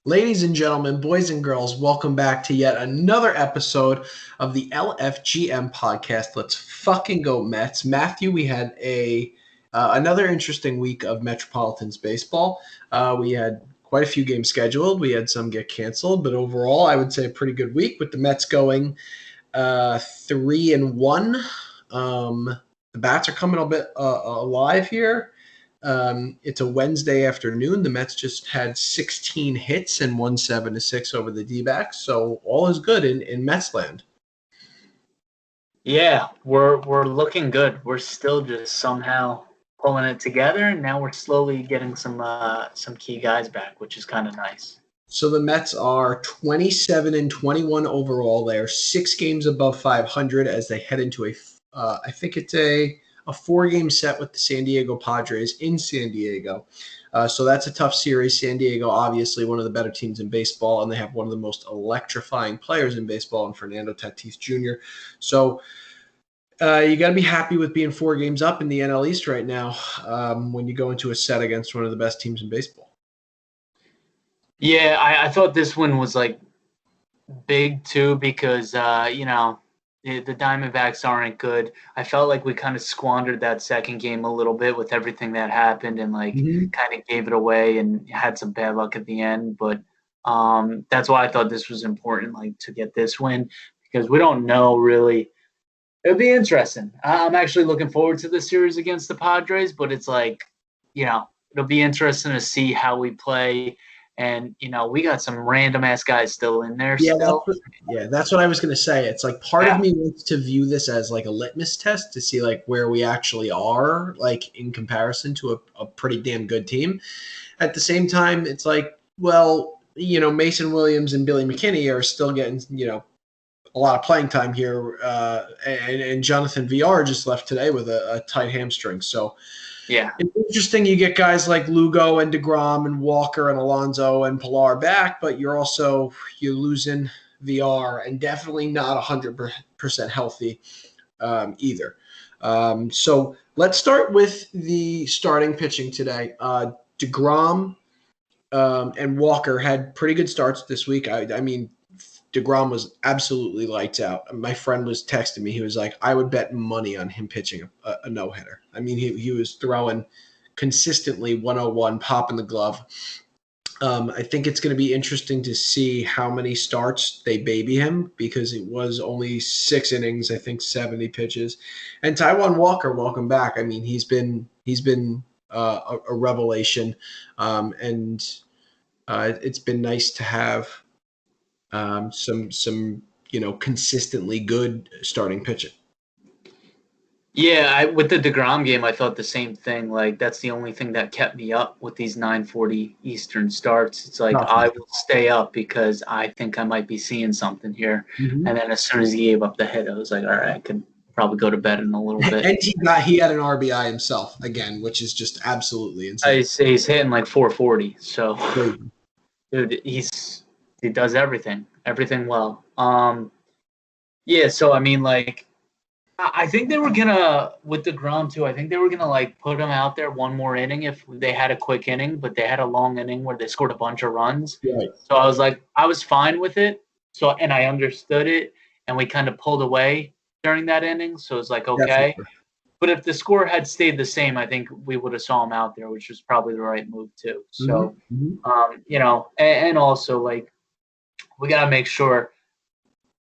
Ladies and gentlemen, boys and girls, welcome back to yet another episode of the LFGM podcast. Let's fucking go Mets. Matthew, we had another interesting week of Metropolitans baseball. We had quite a few games scheduled. We had some get canceled, but overall, I would say a pretty good week with the Mets going 3-1. The bats are coming a bit alive here. It's a Wednesday afternoon. The Mets just had 16 hits and won 7-6 over the D-backs. So all is good in Mets land. Yeah, we're looking good. We're still just somehow pulling it together, and now we're slowly getting some key guys back, which is kind of nice. So the Mets are 27-21 overall. They are 6 games above 500 as they head into I think it's a 4-game set with the San Diego Padres in San Diego. So that's a tough series. San Diego, obviously one of the better teams in baseball, and they have one of the most electrifying players in baseball in Fernando Tatis Jr. So you got to be happy with being 4 games up in the NL East right now when you go into a set against one of the best teams in baseball. Yeah, I thought this one was like big too because the Diamondbacks aren't good. I felt like we kind of squandered that second game a little bit with everything that happened and kind of gave it away and had some bad luck at the end. But that's why I thought this was important, like to get this win because we don't know really. It'll be interesting. I'm actually looking forward to the series against the Padres, but it's like, it'll be interesting to see how we play. And, we got some random ass guys still in there still. That's what I was going to say. It's like part of me wants to view this as like a litmus test to see like where we actually are, like in comparison to a pretty damn good team. At the same time, it's like, well, Mason Williams and Billy McKinney are still getting, a lot of playing time here. And Jonathan VR just left today with a tight hamstring. So, yeah, it's interesting you get guys like Lugo and DeGrom and Walker and Alonso and Pilar back, but you're losing VR and definitely not 100% healthy either. So let's start with the starting pitching today. DeGrom and Walker had pretty good starts this week. I mean, DeGrom was absolutely lights out. My friend was texting me. He was like, I would bet money on him pitching a no-hitter. I mean, he was throwing consistently 101, popping the glove. I think it's going to be interesting to see how many starts they baby him because it was only 6 innings, I think 70 pitches. And Taijuan Walker, welcome back. I mean, he's been a revelation, and it's been nice to have some consistently good starting pitching. Yeah, with the DeGrom game, I thought the same thing. Like, that's the only thing that kept me up with these 9:40 Eastern starts. It's like, I will stay up because I think I might be seeing something here. Mm-hmm. And then as soon as he gave up the hit, I was like, all right, I could probably go to bed in a little bit. And he had an RBI himself again, which is just absolutely insane. He's hitting like 440. So, dude, he does everything well. Yeah, so I mean, like, I think they were gonna with DeGrom too. I think they were gonna like put him out there one more inning if they had a quick inning, but they had a long inning where they scored a bunch of runs. Right. So I was like, I was fine with it. So and I understood it, and we kind of pulled away during that inning. So it was like okay. Definitely. But if the score had stayed the same, I think we would have saw him out there, which was probably the right move too. So, and also like we gotta make sure.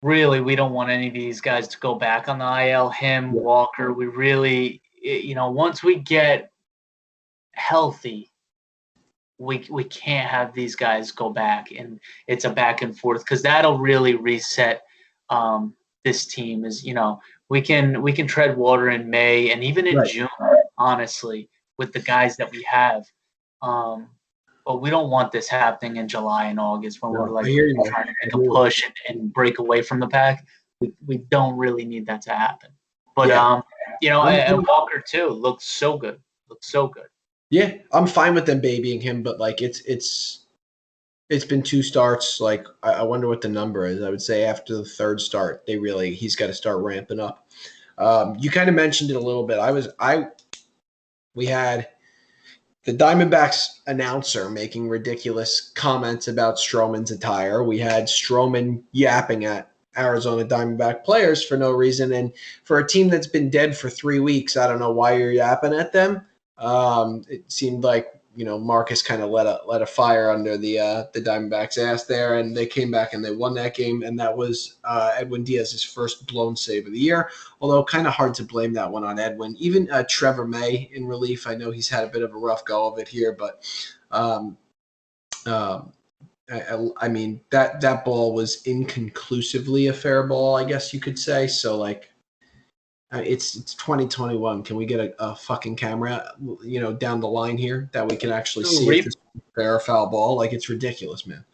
Really, we don't want any of these guys to go back on the IL. Him, Walker, we really, once we get healthy, we can't have these guys go back, and it's a back and forth because that'll really reset this team. Is we can tread water in May and even in June, honestly, with the guys that we have. But we don't want this happening in July and August when we're like trying to make a push and break away from the pack. We don't really need that to happen. But and Walker too looks so good. Yeah, I'm fine with them babying him, but like it's been 2 starts. Like I wonder what the number is. I would say after the 3rd start, he's got to start ramping up. You kind of mentioned it a little bit. We had the Diamondbacks announcer making ridiculous comments about Stroman's attire. We had Stroman yapping at Arizona Diamondback players for no reason. And for a team that's been dead for 3 weeks, I don't know why you're yapping at them. It seemed like Marcus kind of let a fire under the Diamondbacks' ass there, and they came back and they won that game, and that was Edwin Diaz's first blown save of the year. Although kind of hard to blame that one on Edwin. Even Trevor May in relief. I know he's had a bit of a rough go of it here, but I mean that ball was inconclusively a fair ball, I guess you could say. So like. It's 2021. Can we get a fucking camera, down the line here that we can actually see if this is a fair or foul ball? Like, it's ridiculous, man.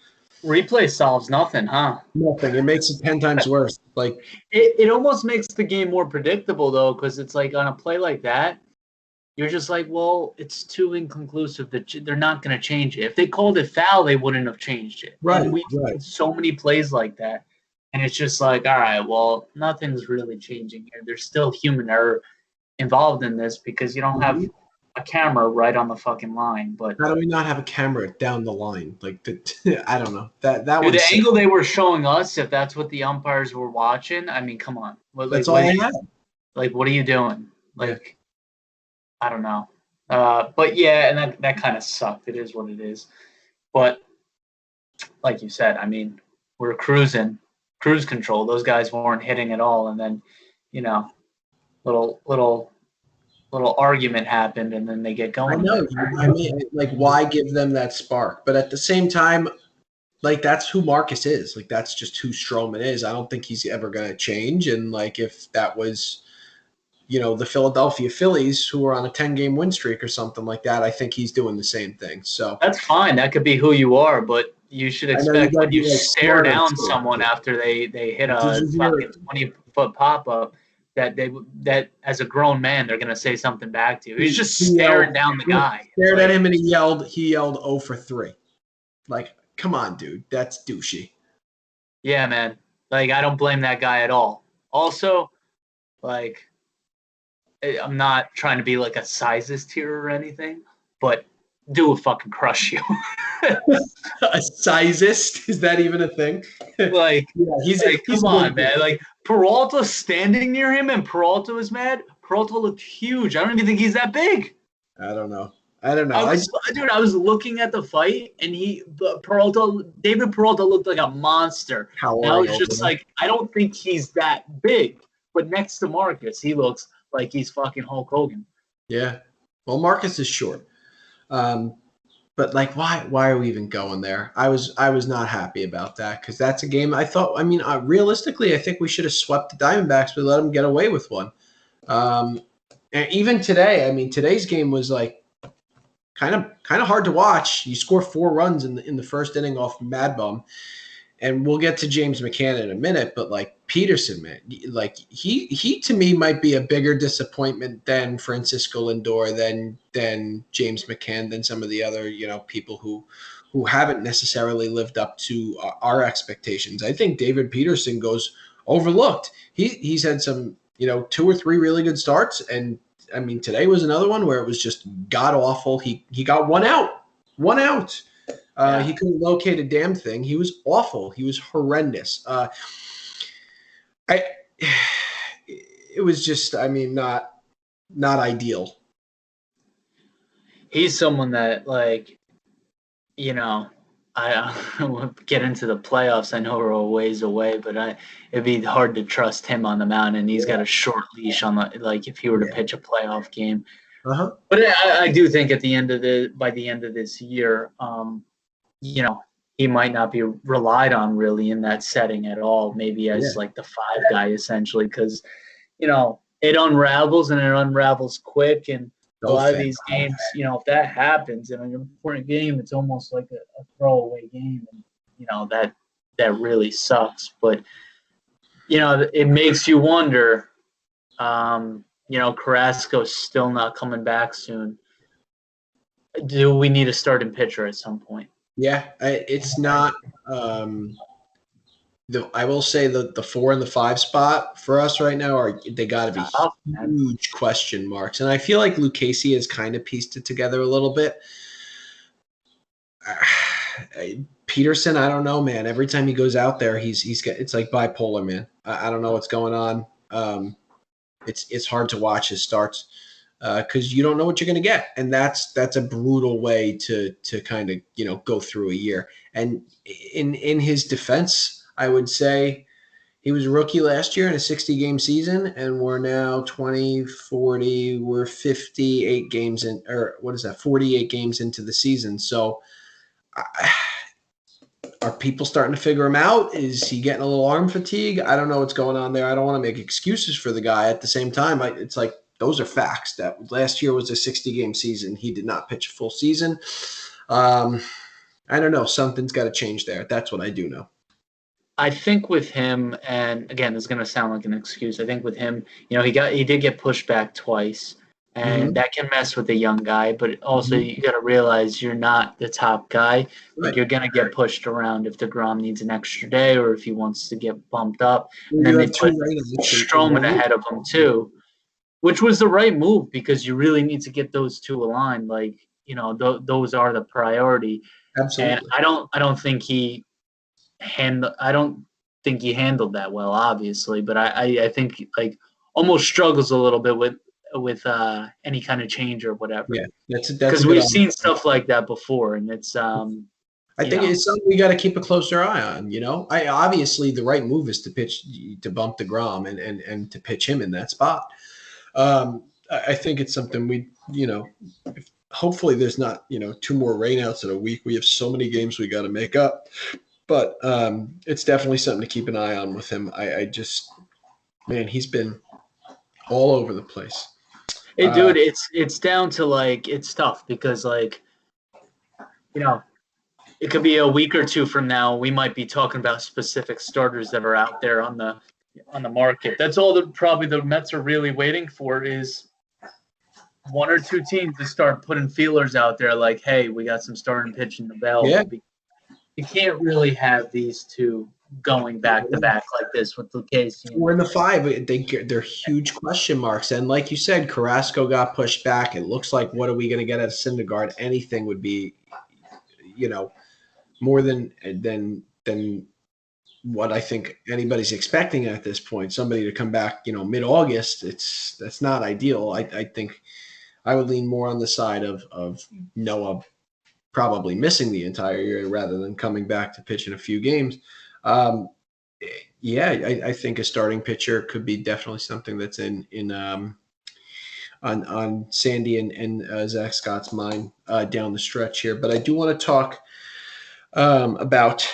Replay solves nothing, huh? Nothing. It makes it 10 times worse. Like it almost makes the game more predictable though, because it's like on a play like that, you're just like, well, it's too inconclusive that they're not going to change it. If they called it foul, they wouldn't have changed it. Right. And we've seen so many plays like that. And it's just like, all right, well, nothing's really changing here. There's still human error involved in this because you don't have a camera right on the fucking line. But how do we not have a camera down the line? Like, I don't know. That dude, the angle they were showing us, if that's what the umpires were watching, I mean, come on. That's all I had. Like, what are you doing? Like, I don't know. But yeah, and that kind of sucked. It is what it is. But like you said, I mean, we're cruise control. Those guys weren't hitting at all, and then, little argument happened, and then they get going. I know. I mean, like, why give them that spark? But at the same time, like, that's who Marcus is. Like, that's just who Stroman is. I don't think he's ever going to change. And like, if that was, the Philadelphia Phillies who are on a 10-game win streak or something like that, I think he's doing the same thing. So that's fine. That could be who you are, but you should expect when you stare down someone after they hit a fucking 20-foot pop-up that as a grown man they're gonna say something back to you. He's just staring down the guy. Stared at him and he yelled 0 for 3. Like, come on, dude. That's douchey. Yeah, man. Like, I don't blame that guy at all. Also, like, I'm not trying to be like a sizist here or anything, but dude will fucking crush you. A sizist? Is that even a thing? Like, yeah, he's come on, man. Like, Peralta standing near him and Peralta was mad. Peralta looked huge. I don't even think he's that big. I don't know. I was looking at the fight, and David Peralta looked like a monster. I was just like, I don't think he's that big. But next to Marcus, he looks like he's fucking Hulk Hogan. Yeah. Well, Marcus is short. But like, why are we even going there? I was not happy about that because that's a game realistically, I think we should have swept the Diamondbacks, but let them get away with one. And even today, today's game was like kind of hard to watch. You score 4 runs in the first inning off Mad Bum. And we'll get to James McCann in a minute, but like Peterson, man, like he to me might be a bigger disappointment than Francisco Lindor, than James McCann, than some of the other people who haven't necessarily lived up to our expectations. I think David Peterson goes overlooked. He's had some 2 or 3 really good starts, and today was another one where it was just god awful. He got one out. He couldn't locate a damn thing. He was awful. He was horrendous. It was just, not ideal. He's someone that, like, I won't get into the playoffs. I know we're a ways away, but it'd be hard to trust him on the mound, and he's got a short leash on if he were to pitch a playoff game. Uh-huh. But I do think by the end of this year, he might not be relied on really in that setting at all, maybe as like the 5 guy essentially, because, it unravels and it unravels quick. And a lot of these games, if that happens in an important game, it's almost like a throwaway game. And, that really sucks. But, it makes you wonder, Carrasco's still not coming back soon. Do we need a starting pitcher at some point? Yeah, it's not I will say the 4 and the 5 spot for us right now they got to be Tough, man. huge question marks, and I feel like Lucchesi has kind of pieced it together a little bit. Peterson, I don't know, man. Every time he goes out there, he's got it's like bipolar, man. I don't know what's going on. It's hard to watch his starts because you don't know what you're going to get, and that's a brutal way to kind of go through a year. And in his defense, I would say he was a rookie last year in a 60-game season, and we're now 20, 40, we're 58 games in, or what is that, 48 games into the season. So are people starting to figure him out? Is he getting a little arm fatigue? I don't know what's going on there. I don't want to make excuses for the guy. At the same time, it's like those are facts. That last year was a 60-game season. He did not pitch a full season. I don't know. Something's got to change there. That's what I do know. I think with him, and again, this is going to sound like an excuse. I think with him, he did get pushed back twice, and that can mess with a young guy. But also, you got to realize you're not the top guy. Right. You're going to get pushed around if DeGrom needs an extra day or if he wants to get bumped up. And then they put Stroman ahead of him too, which was the right move because you really need to get those two aligned. Like, those are the priority. Absolutely. And I don't think he handled that well, obviously, but I think like almost struggles a little bit with any kind of change or whatever. Yeah, that's because we've seen stuff like that before, and it's I think it's something we got to keep a closer eye on. Obviously the right move is to bump DeGrom and to pitch him in that spot. I think it's something hopefully there's not 2 more rainouts in a week. We have so many games we got to make up. But it's definitely something to keep an eye on with him. He's been all over the place. Hey, dude, it's down to it's tough because it could be a week or 2 from now. We might be talking about specific starters that are out there on the market. That's all probably the Mets are really waiting for is 1 or 2 teams to start putting feelers out there like, hey, we got some starting pitching available. Yeah. You can't really have these two going back to back like this with Lucchesi. We're in the 5. They're huge question marks. And like you said, Carrasco got pushed back. It looks like what are we going to get at Syndergaard? Anything would be, more than what I think anybody's expecting at this point. Somebody to come back, mid-August. That's not ideal. I think I would lean more on the side of Noah probably missing the entire year rather than coming back to pitch in a few games. I think a starting pitcher could be definitely something that's on Sandy and Zach Scott's mind down the stretch here. But I do want to talk about,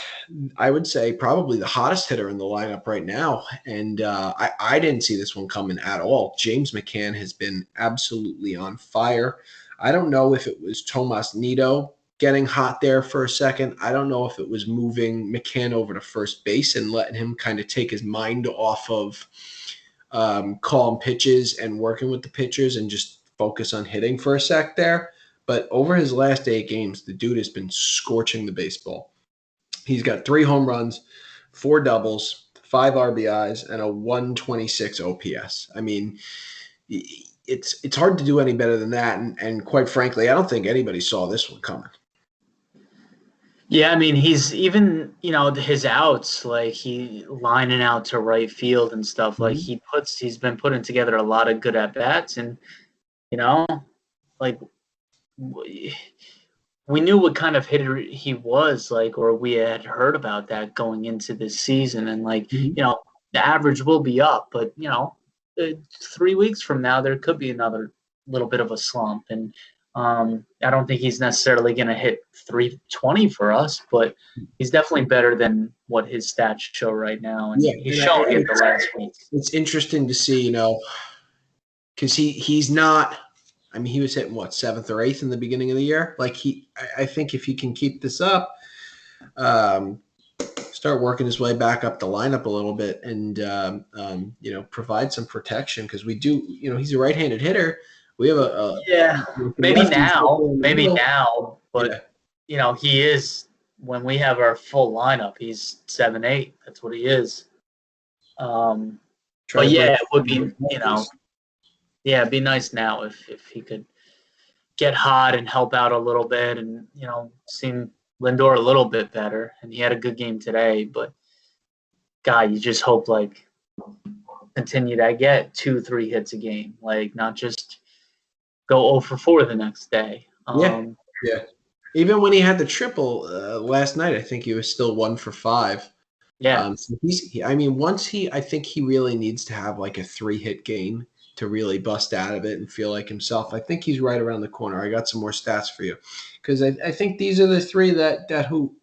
I would say, probably the hottest hitter in the lineup right now. And I didn't see this one coming at all. James McCann has been absolutely on fire. I don't know if it was Tomas Nido getting hot there for a second. I don't know if it was moving McCann over to first base and letting him kind of take his mind off of calling pitches and working with the pitchers and just focus on hitting for a sec there. But over his last 8 games, the dude has been scorching the baseball. He's got 3 home runs, 4 doubles, 5 RBIs, and a 126 OPS. I mean, it's hard to do any better than that. And quite frankly, I don't think anybody saw this one coming. Yeah, I mean, he's even, his outs, like he lining out to right field and stuff, like he's been putting together a lot of good at-bats and, like we knew what kind of hitter he was, like, or we had heard about that going into this season. And the average will be up, but 3 weeks from now, there could be another little bit of a slump. And I don't think he's necessarily going to hit 320 for us, but he's definitely better than what his stats show right now. And he's shown it the last week. It's interesting to see, because he's not. I mean, he was hitting 7th or 8th in the beginning of the year. I think if he can keep this up, start working his way back up the lineup a little bit, and provide some protection because we do. He's a right-handed hitter. We have maybe now, but he is when we have our full lineup, he's 7-8. That's what he is. Try But to break yeah, it would be, records. it'd be nice now if he could get hot and help out a little bit, and seen Lindor a little bit better, and he had a good game today. But God, you just hope continue to get 2-3 hits a game, not just go 0 for 4 the next day. Yeah. Even when he had the triple last night, I think he was still 1 for 5. Yeah. So I think he really needs to have like a 3-hit game to really bust out of it and feel like himself. I think he's right around the corner. I got some more stats for you because I think these are the three that who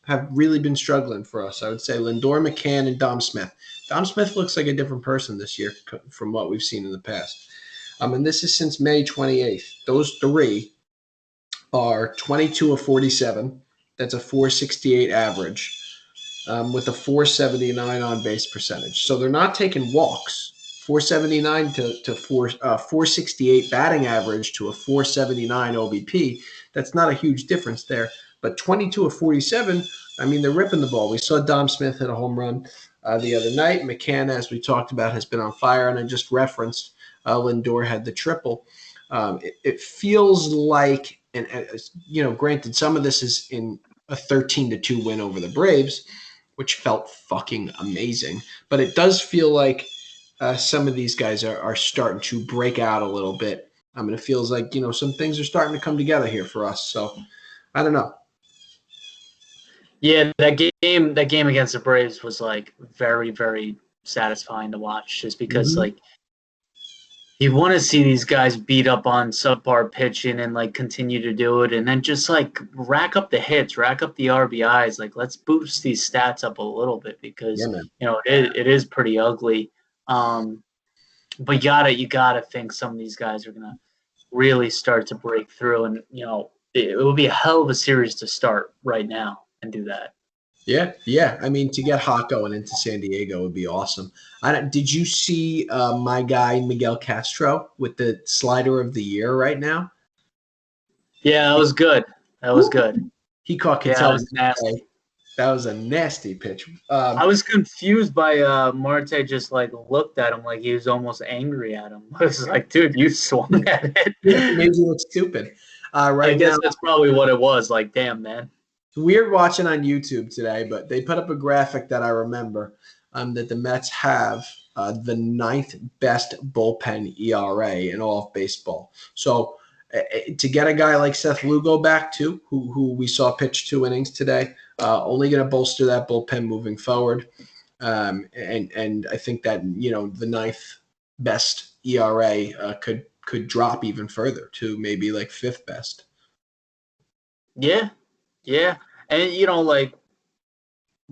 have really been struggling for us. I would say Lindor, McCann, and Dom Smith. Dom Smith looks like a different person this year from what we've seen in the past. And this is since May 28th. Those three are 22 of 47. That's a 468 average. With a 479 on base percentage. So they're not taking walks. 479 to 468 batting average to a 479 OBP. That's not a huge difference there. But 22 of 47, they're ripping the ball. We saw Dom Smith hit a home run the other night. McCann, as we talked about, has been on fire. And I just referenced Lindor had the triple. It feels like, and granted, some of this is in a 13-2 win over the Braves, which felt fucking amazing. But it does feel like some of these guys are starting to break out a little bit. It feels like, some things are starting to come together here for us. So I don't know. Yeah, that game against the Braves was very, very satisfying to watch, just because you want to see these guys beat up on subpar pitching and continue to do it, and then just rack up the hits, rack up the RBIs. Let's boost these stats up a little bit because it is pretty ugly. But you gotta think some of these guys are gonna really start to break through, and it would be a hell of a series to start right now and do that. Yeah. To get hot going into San Diego would be awesome. Did you see my guy Miguel Castro with the slider of the year right now? Yeah, that was good. He caught Yeah, that was nasty. today. That was a nasty pitch. I was confused by Marte. Just looked at him like he was almost angry at him. I was like, dude, you swung at it. Maybe you look stupid. I guess that's probably what it was. Damn, man. Weird watching on YouTube today, but they put up a graphic that I remember that the Mets have the 9th best bullpen ERA in all of baseball. So to get a guy like Seth Lugo back too, who we saw pitch 2 innings today, only going to bolster that bullpen moving forward. And I think that the 9th best ERA could drop even further to maybe 5th best. Yeah, and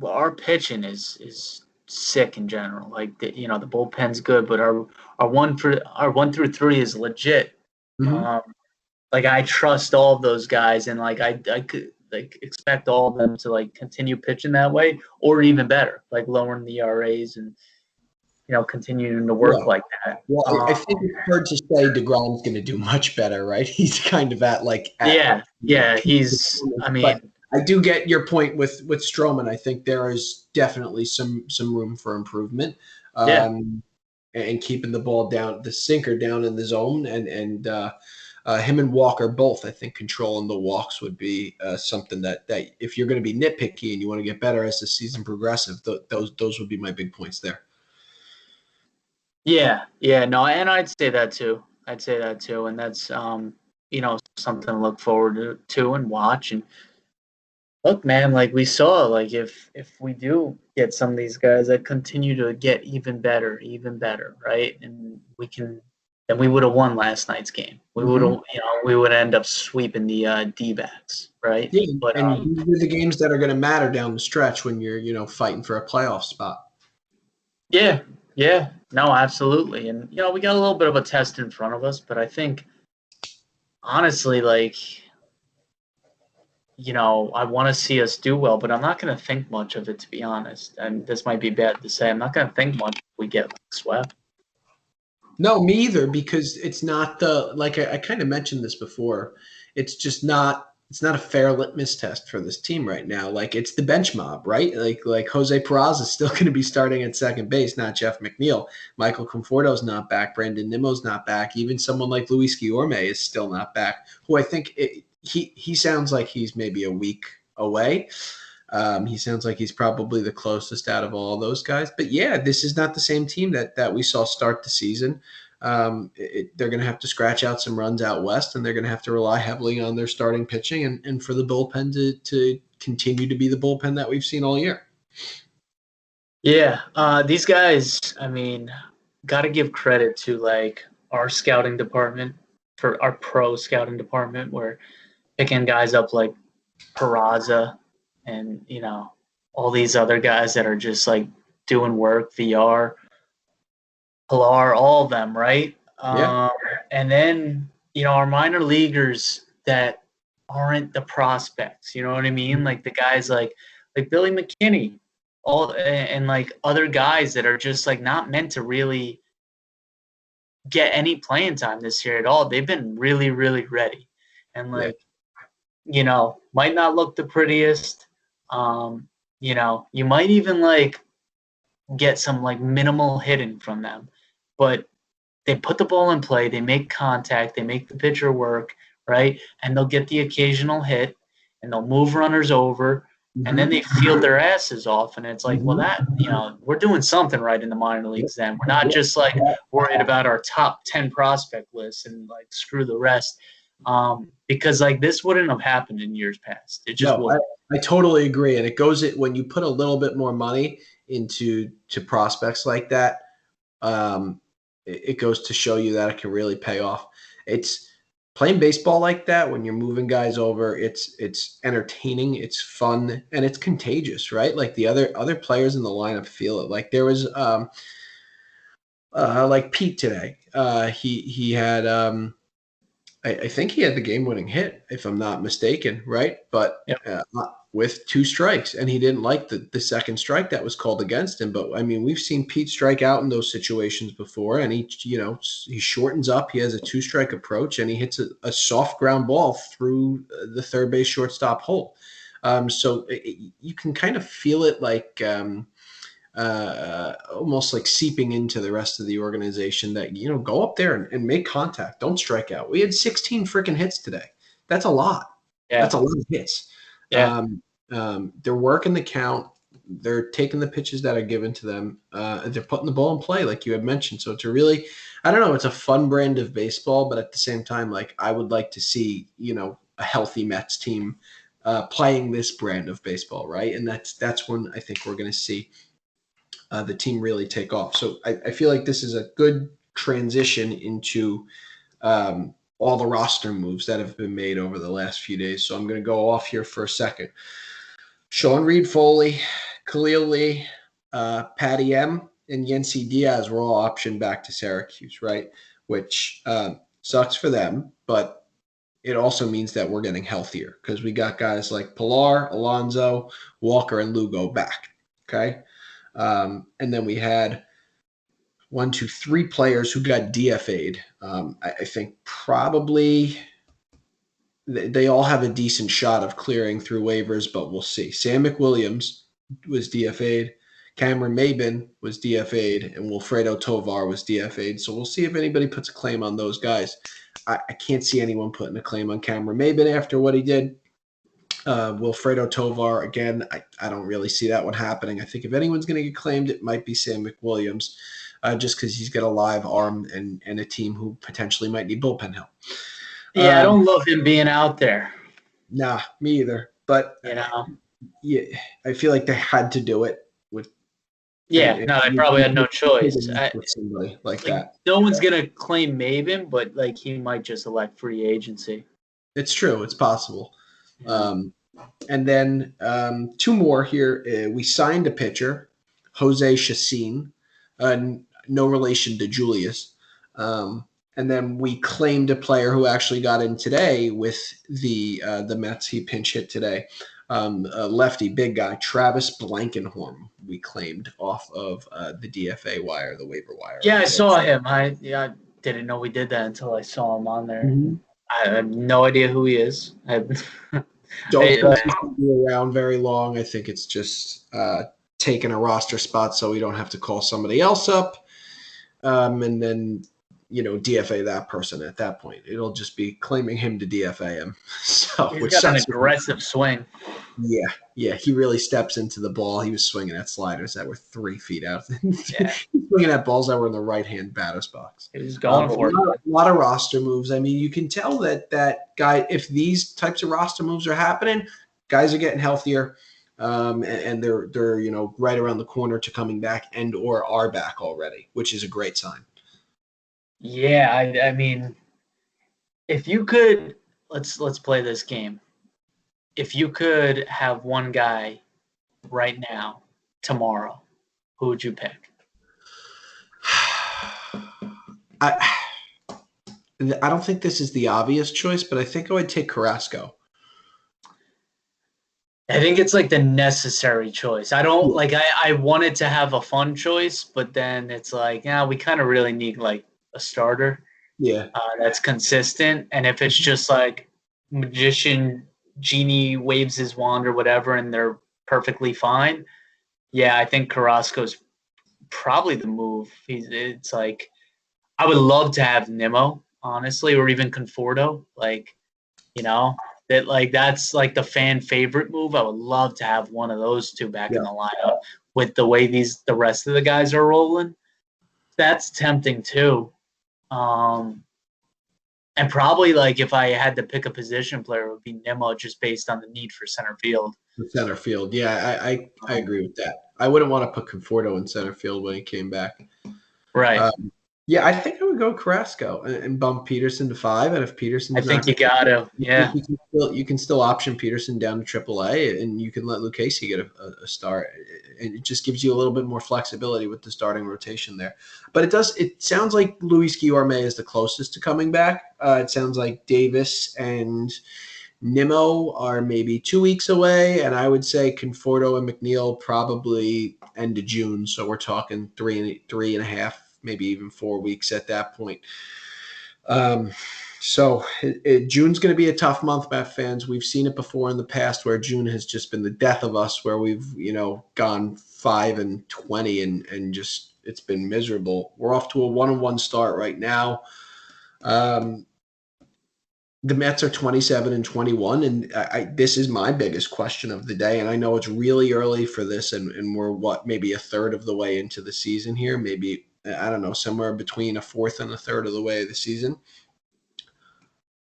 our pitching is sick in general. The bullpen's good, but our 1 through 3 is legit. Mm-hmm. I trust all of those guys, and I could expect all of them to continue pitching that way, or even better, lowering the ERAs and continuing to work like that. Well, I think it's hard to say DeGrom's going to do much better, right? He's kind of at he's. But I do get your point with Stroman. I think there is definitely some room for improvement. And keeping the ball down, the sinker down in the zone, and him and Walker both, I think, controlling the walks would be something that if you're going to be nitpicky and you want to get better as the season progresses, those would be my big points there. Yeah, no, and I'd say that too. And that's something to look forward to and watch. And look, man, we saw, if we do get some of these guys that continue to get even better, right? And then we would have won last night's game. We would have, we would end up sweeping the D-backs, right? Yeah, but and these are the games that are going to matter down the stretch when you're fighting for a playoff spot. Yeah, no, absolutely. And we got a little bit of a test in front of us, but I think honestly, I want to see us do well, but I'm not going to think much of it, to be honest. And this might be bad to say. I'm not going to think much if we get swept. No, me either, because it's not I kind of mentioned this before. It's just not it's not a fair litmus test for this team right now. Like it's the bench mob, right? Like Jose Peraza is still going to be starting at second base, not Jeff McNeil. Michael Conforto's not back. Brandon Nimmo's not back. Even someone like Luis Guillorme is still not back. Who I think he sounds like he's maybe a week away. He sounds like he's probably the closest out of all those guys. But yeah, this is not the same team that we saw start the season. They're going to have to scratch out some runs out west, and they're going to have to rely heavily on their starting pitching and for the bullpen to continue to be the bullpen that we've seen all year. Yeah, these guys, I mean, got to give credit to like our scouting department, for our pro scouting department, where picking guys up like Peraza and, you know, all these other guys that are just like doing work, VR, Pilar, all of them, right? Yeah. And then, you know, our minor leaguers that aren't the prospects, you know what I mean? Like the guys like Billy McKinney, all and like other guys that are just like not meant to really get any playing time this year at all. They've been really, really ready. And like, you know, might not look the prettiest. You know, you might even like get some like minimal hitting from them, but they put the ball in play, they make contact, they make the pitcher work, right? And they'll get the occasional hit and they'll move runners over, and then they field their asses off. And it's like, well, that, you know, we're doing something right in the minor leagues then. We're not just like worried about our top 10 prospect list and like screw the rest. Because like this wouldn't have happened in years past. It just wouldn't. I totally agree. And it goes when you put a little bit more money into prospects like that, it goes to show you that it can really pay off. It's playing baseball like that when you're moving guys over. It's entertaining, it's fun, and it's contagious, right? Like the other players in the lineup feel it. Like there was like Pete today. He had I think he had the game-winning hit, if I'm not mistaken, right? But with 2 strikes, and he didn't like the second strike that was called against him. But I mean, we've seen Pete strike out in those situations before, and he shortens up. He has a 2-strike approach, and he hits a soft ground ball through the third base shortstop hole. So you can kind of feel it like almost like seeping into the rest of the organization that, you know, go up there and make contact. Don't strike out. We had 16 freaking hits today. That's a lot. Yeah. That's a lot of hits. Yeah. They're working the count. They're taking the pitches that are given to them. They're putting the ball in play, like you had mentioned. So it's a really, I don't know, it's a fun brand of baseball, but at the same time, like I would like to see, you know, a healthy Mets team playing this brand of baseball, right? And that's when I think we're going to see the team really take off. So I feel like this is a good transition into all the roster moves that have been made over the last few days. So I'm going to go off here for a second. Sean Reed-Foley, Khalil Lee, Patty M, and Yency Diaz were all optioned back to Syracuse, right? Which sucks for them, but it also means that we're getting healthier because we got guys like Pilar, Alonso, Walker, and Lugo back, okay? And then we had 3 players who got DFA'd. I think probably they all have a decent shot of clearing through waivers, but we'll see. Sam McWilliams was DFA'd. Cameron Maben was DFA'd, and Wilfredo Tovar was DFA'd. So we'll see if anybody puts a claim on those guys. I can't see anyone putting a claim on Cameron Maben after what he did. Wilfredo Tovar, again, I don't really see that one happening. I think if anyone's going to get claimed, it might be Sam McWilliams, just because he's got a live arm and a team who potentially might need bullpen help. Yeah, I don't love him being out there. Nah, me either. But you know, yeah, I feel like they had to do it with. Yeah, no, they probably had no choice. With somebody like that. No one's gonna claim Maven, but like he might just elect free agency. It's true. It's possible. And then 2 more here. We signed a pitcher, Jose Chacin, no relation to Julius. And then we claimed a player who actually got in today with the Mets. He pinch hit today. A lefty, big guy, Travis Blankenhorn. We claimed off of the DFA wire, the waiver wire. Yeah, I saw him. I didn't know we did that until I saw him on there. Mm-hmm. I have no idea who he is. Don't think he's going to be around very long. I think it's just taking a roster spot so we don't have to call somebody else up, and then DFA that person at that point. It'll just be claiming him to DFA him. So He's which got an sucks. aggressive swing. Yeah, he really steps into the ball. He was swinging at sliders that were 3 feet out. Yeah. Swinging at balls that were in the right-hand batter's box. He was going for it. A lot of roster moves. I mean, you can tell that guy, if these types of roster moves are happening, guys are getting healthier, and they're right around the corner to coming back and or are back already, which is a great sign. Yeah, I mean, if you could, let's play this game. If you could have one guy right now, tomorrow, who would you pick? I don't think this is the obvious choice, but I think I would take Carrasco. I think it's like the necessary choice. I don't I wanted to have a fun choice, but then it's like, we kind of really need like a starter. Yeah. That's consistent. And if it's just like magician genie waves his wand or whatever and they're perfectly fine, yeah, I think Carrasco's probably the move. It's like I would love to have Nimmo, honestly, or even Conforto. That's like the fan favorite move. I would love to have one of those two back in the lineup with the way the rest of the guys are rolling. That's tempting too. And probably like if I had to pick a position player, it would be Nimmo just based on the need for center field. Center field. Yeah, I agree with that. I wouldn't want to put Conforto in center field when he came back. Right. Yeah, I think I would go Carrasco and bump Peterson to 5. And if Peterson, I think you got to. Yeah. You can still option Peterson down to AAA, and you can let Lucchesi get a start. And it just gives you a little bit more flexibility with the starting rotation there. But it sounds like Luis Guillorme is the closest to coming back. It sounds like Davis and Nimmo are maybe 2 weeks away, and I would say Conforto and McNeil probably end of June. So we're talking three and a half, maybe even 4 weeks at that point. So June's going to be a tough month, Mets fans. We've seen it before in the past where June has just been the death of us, where we've gone 5-20 and just it's been miserable. We're off to a 1-1 start right now. The Mets are 27-21, and this is my biggest question of the day. And I know it's really early for this, and we're maybe a third of the way into the season here, maybe. I don't know, somewhere between a fourth and a third of the way of the season.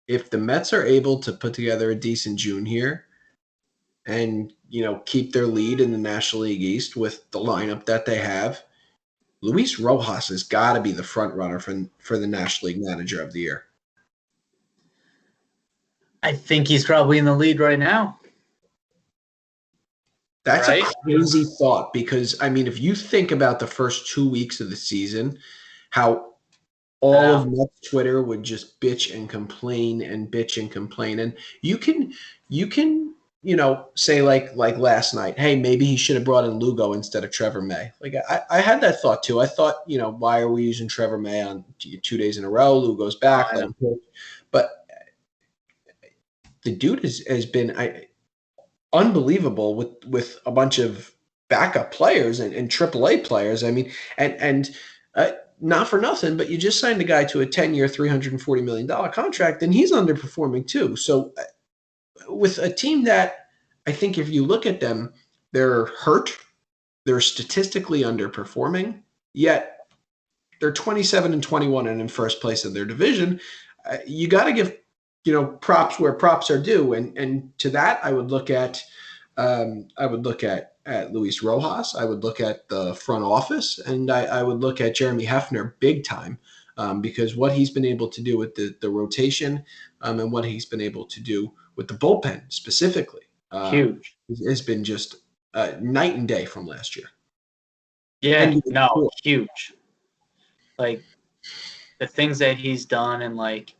If the Mets are able to put together a decent June here and, keep their lead in the National League East with the lineup that they have, Luis Rojas has got to be the front runner for the National League Manager of the Year. I think he's probably in the lead right now. That's a crazy thought because, I mean, if you think about the first 2 weeks of the season, how all of Mets Twitter would just bitch and complain and bitch and complain. And you can say like last night, hey, maybe he should have brought in Lugo instead of Trevor May. Like I had that thought too. I thought, why are we using Trevor May on 2 days in a row? Lugo's back. But the dude has been unbelievable with a bunch of backup players and AAA players. I mean, and not for nothing, but you just signed a guy to a 10-year, $340 million contract, and he's underperforming too. So with a team that I think if you look at them, they're hurt, they're statistically underperforming, yet they're 27-21 and in first place in their division. You got to give props where props are due, and to that I would look at Luis Rojas. I would look at the front office, and I would look at Jeremy Hefner big time because what he's been able to do with the rotation and what he's been able to do with the bullpen specifically huge has been just night and day from last year. Yeah, no, huge. Like the things that he's done, and like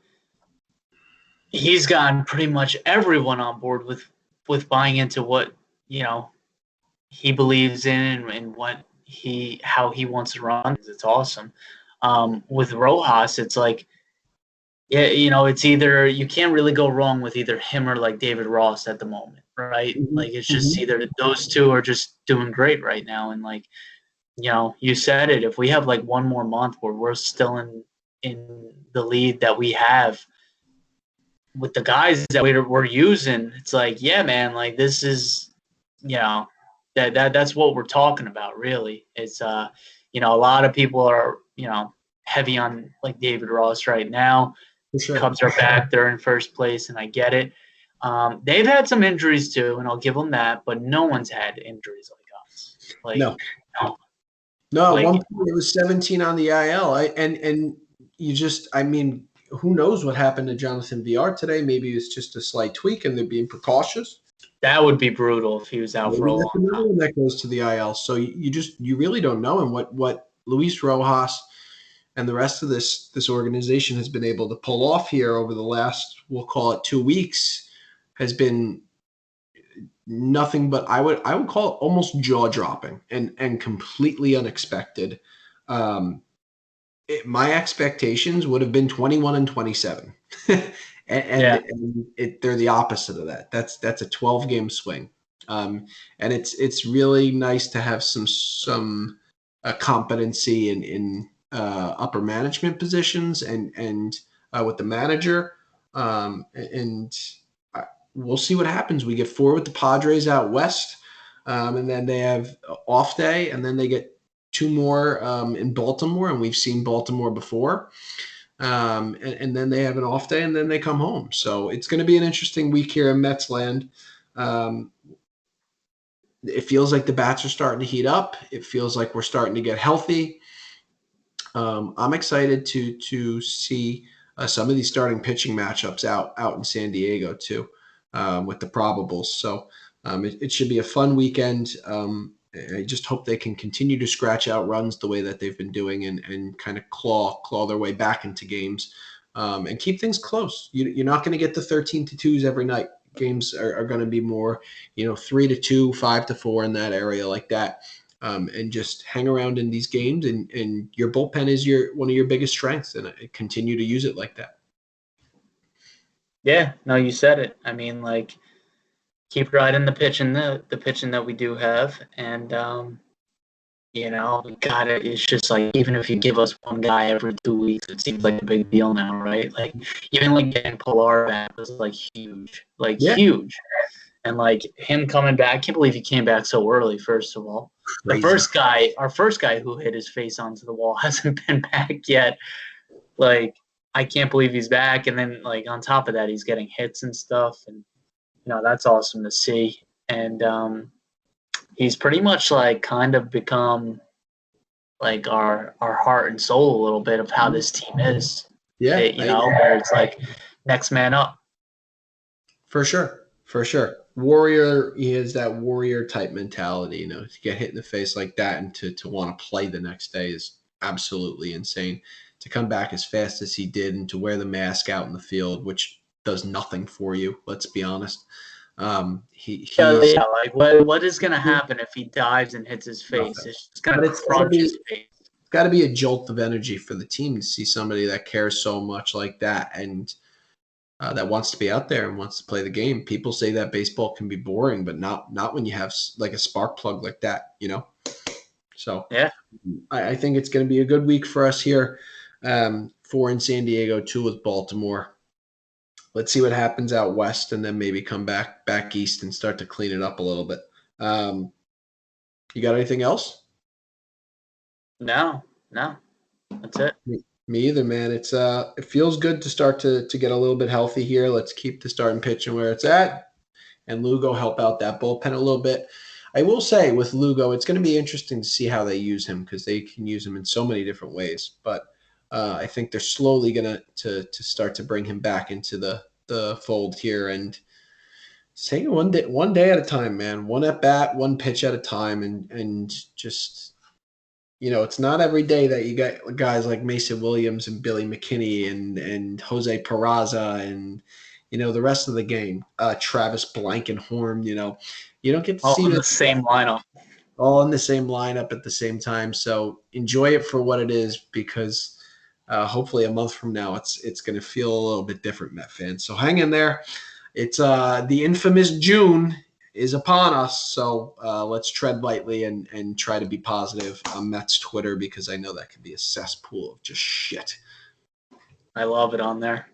he's gotten pretty much everyone on board with buying into what he believes in and how he wants to run. It's awesome. With Rojas, it's like Yeah, it's either you can't really go wrong with either him or like David Ross at the moment, right? Like it's just either those two are just doing great right now, and like you said it. If we have like one more month where we're still in the lead that we have with the guys that we're using, it's like, yeah, man, like this is, that's what we're talking about, really. It's a lot of people are heavy on like David Ross right now. For sure. Cubs are back; they're in first place, and I get it. They've had some injuries too, and I'll give them that. But no one's had injuries like us. Like No. no. No, at Like one point it was 17 on the IL. And you just, I mean, who knows what happened to Jonathan VR today? Maybe it's just a slight tweak and they're being precautious. that would be brutal if he was out for Maybe a that's long another time. one that goes to the IL. So you really don't know. And what Luis Rojas and the rest of this organization has been able to pull off here over the last, we'll call it 2 weeks, has been nothing but I would call it almost jaw dropping and completely unexpected. Um, my expectations would have been 21 and 27, Yeah, they're the opposite of that. That's a 12-game swing, and it's really nice to have some competency in upper management positions and with the manager, and we'll see what happens. We get 4 with the Padres out west, and then they have off day, and then they get 2 more in Baltimore, and we've seen Baltimore before. And then they have an off day, and then they come home. So it's going to be an interesting week here in Mets land. Um, it feels like the bats are starting to heat up. It feels like we're starting to get healthy. I'm excited to see some of these starting pitching matchups out in San Diego too, with the probables. So it should be a fun weekend. I just hope they can continue to scratch out runs the way that they've been doing and kind of claw their way back into games, and keep things close. You're not going to get the 13-2s every night. Games are going to be more, 3-2, 5-4 in that area like that. And just hang around in these games, and your bullpen is one of your biggest strengths, and continue to use it like that. yeah. No, you said it. I mean, like keep riding the pitching that we do have, and God, it's just like even if you give us one guy every 2 weeks, it seems like a big deal now, right? Like even like getting Pilar back was like Yeah, huge, and like him coming back. I can't believe he came back so early. First of all, crazy. our first guy who hit his face onto the wall hasn't been back yet. Like I can't believe he's back, and then like on top of that, he's getting hits and stuff, and that's awesome to see. And he's pretty much like kind of become like our heart and soul a little bit of how this team is. Yeah, Where it's like next man up. for sure, for sure. Warrior, he has that warrior type mentality. To get hit in the face like that and to want to play the next day is absolutely insane. To come back as fast as he did and to wear the mask out in the field, which does nothing for you. Let's be honest. He's Like what is gonna happen if he dives and hits his face? nothing. It's just gonna But it's crunch his face. got to be a jolt of energy for the team to see somebody that cares so much like that and that wants to be out there and wants to play the game. People say that baseball can be boring, but not when you have like a spark plug like that. So Yeah, I think it's going to be a good week for us here. 4 in San Diego, 2 with Baltimore. Let's see what happens out west, and then maybe come back east and start to clean it up a little bit. You got anything else? no, that's it. Me either, man. It feels good to start to get a little bit healthy here. Let's keep the starting pitching where it's at, and Lugo help out that bullpen a little bit. I will say with Lugo, it's going to be interesting to see how they use him because they can use him in so many different ways. But I think they're slowly going to start to bring him back into the fold here and take it one day at a time, man. One at bat, one pitch at a time, and just it's not every day that you got guys like Mason Williams and Billy McKinney and Jose Peraza and the rest of the game, Travis Blankenhorn. You don't get to All see in that the same lineup. all in the same lineup at the same time. So enjoy it for what it is because hopefully a month from now, it's going to feel a little bit different, Met fans. So hang in there. It's the infamous June is upon us. So let's tread lightly and try to be positive on Mets Twitter, because I know that can be a cesspool of just shit. I love it on there.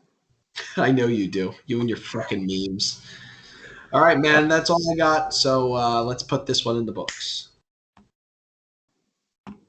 I know you do. You and your fucking memes. All right, man. That's all I got. So let's put this one in the books.